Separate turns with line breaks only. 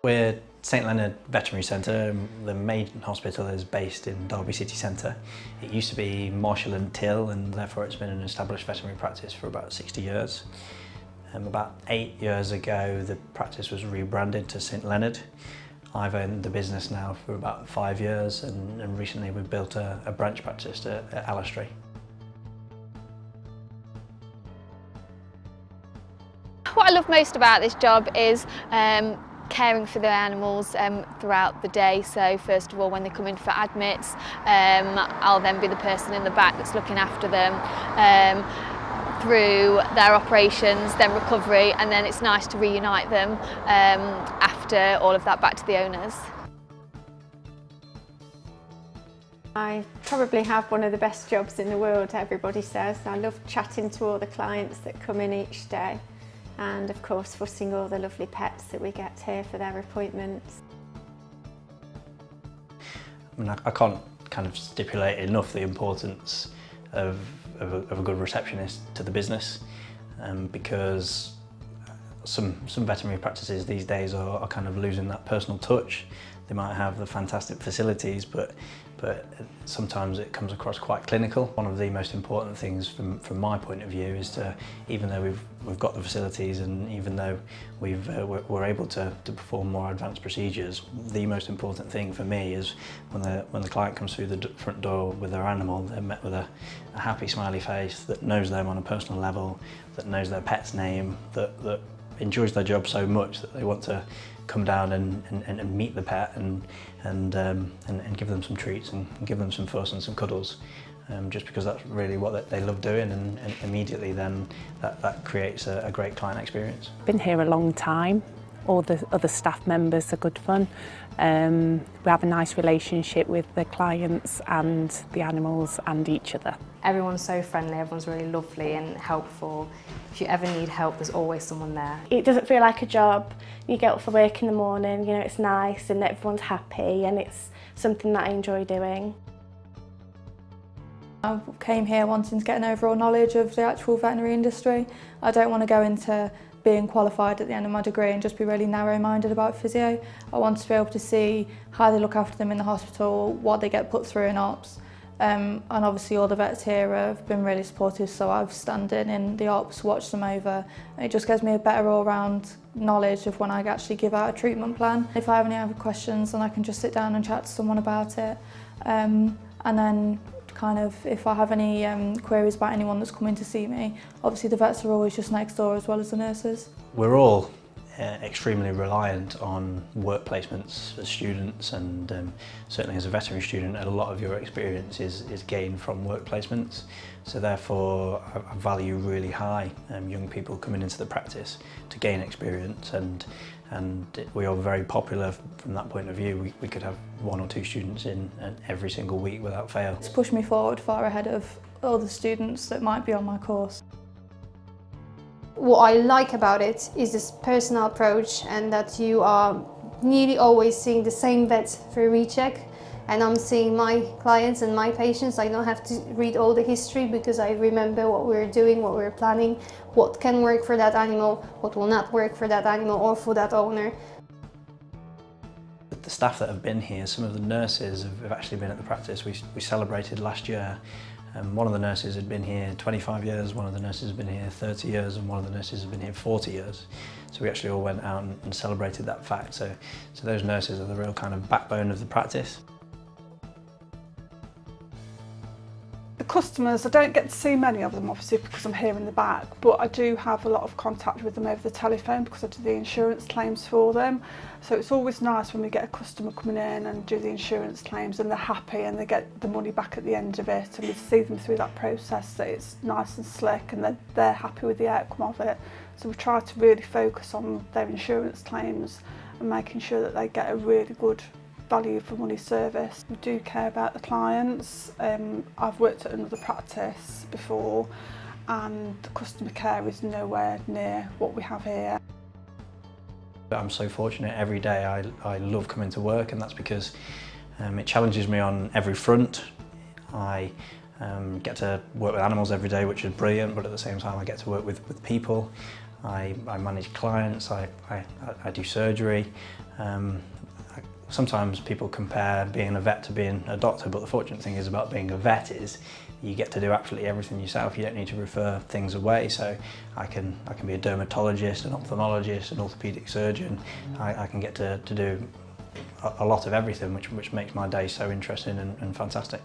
We're St Leonard Veterinary Centre. The main hospital is based in Derby City Centre. It used to be Marshall and Till, and therefore it's been an established veterinary practice for about 60 years. About 8 years ago the practice was rebranded to St Leonard. I've owned the business now for about 5 years, and recently we've built a branch practice at Allestree.
What I love most about this job is caring for the animals throughout the day. So first of all, when they come in for admits, I'll then be the person in the back that's looking after them through their operations, then recovery, and then it's nice to reunite them after all of that back to the owners.
I probably have one of the best jobs in the world, everybody says. I love chatting to all the clients that come in each day, and of course fussing all the lovely pets that we get here for their appointments.
I can't kind of stipulate enough the importance of a good receptionist to the business, because some veterinary practices these days are kind of losing that personal touch. They might have the fantastic facilities, but sometimes it comes across quite clinical. One of the most important things from my point of view is to, even though we've got the facilities and even though we're able to perform more advanced procedures, the most important thing for me is when the client comes through the front door with their animal, they're met with a happy smiley face that knows them on a personal level, that knows their pet's name, that enjoys their job so much that they want to come down and meet the pet and give them some treats and give them some fuss and some cuddles, just because that's really what they love doing, and immediately then that creates a great client experience.
Been here a long time. All the other staff members are good fun. We have a nice relationship with the clients and the animals and each other.
Everyone's so friendly, everyone's really lovely and helpful. If you ever need help, there's always someone there.
It doesn't feel like a job. You get up for work in the morning, you know, it's nice and everyone's happy, and it's something that I enjoy doing.
I came here wanting to get an overall knowledge of the actual veterinary industry. I don't want to go into being qualified at the end of my degree and just be really narrow-minded about physio. I want to be able to see how they look after them in the hospital, what they get put through in ops. And obviously all the vets here have been really supportive, so I've stand in the ops, watched them over. It just gives me a better all-round knowledge of when I actually give out a treatment plan. If I have any other questions, then I can just sit down and chat to someone about it. And then kind of, if I have any queries about anyone that's coming to see me, obviously the vets are always just next door as well as the nurses.
We're all extremely reliant on work placements as students, and certainly as a veterinary student a lot of your experience is gained from work placements, so therefore I value really high young people coming into the practice to gain experience, and we are very popular from that point of view. We could have 1 or 2 students in every single week without fail.
It's pushed me forward far ahead of other students that might be on my course.
What I like about it is this personal approach, and that you are nearly always seeing the same vet for a recheck, and I'm seeing my clients and my patients. I don't have to read all the history because I remember what we're doing, what we're planning, what can work for that animal, what will not work for that animal or for that owner.
The staff that have been here, some of the nurses have actually been at the practice. We celebrated last year. One of the nurses had been here 25 years, one of the nurses has been here 30 years, and one of the nurses has been here 40 years. So we actually all went out and celebrated that fact. So those nurses are the real kind of backbone of the practice.
The customers, I don't get to see many of them obviously because I'm here in the back, but I do have a lot of contact with them over the telephone because I do the insurance claims for them. So it's always nice when we get a customer coming in and do the insurance claims and they're happy and they get the money back at the end of it, and we see them through that process, that it's nice and slick and they're happy with the outcome of it. So we try to really focus on their insurance claims and making sure that they get a really good value for money service. We do care about the clients. I've worked at another practice before and the customer care is nowhere near what we have here.
I'm so fortunate every day. I love coming to work, and that's because it challenges me on every front. I get to work with animals every day, which is brilliant, but at the same time I get to work with people. I manage clients, I do surgery. Sometimes people compare being a vet to being a doctor, but the fortunate thing is about being a vet is you get to do absolutely everything yourself. You don't need to refer things away. So I can be a dermatologist, an ophthalmologist, an orthopaedic surgeon. I can get to do a lot of everything, which makes my day so interesting and fantastic.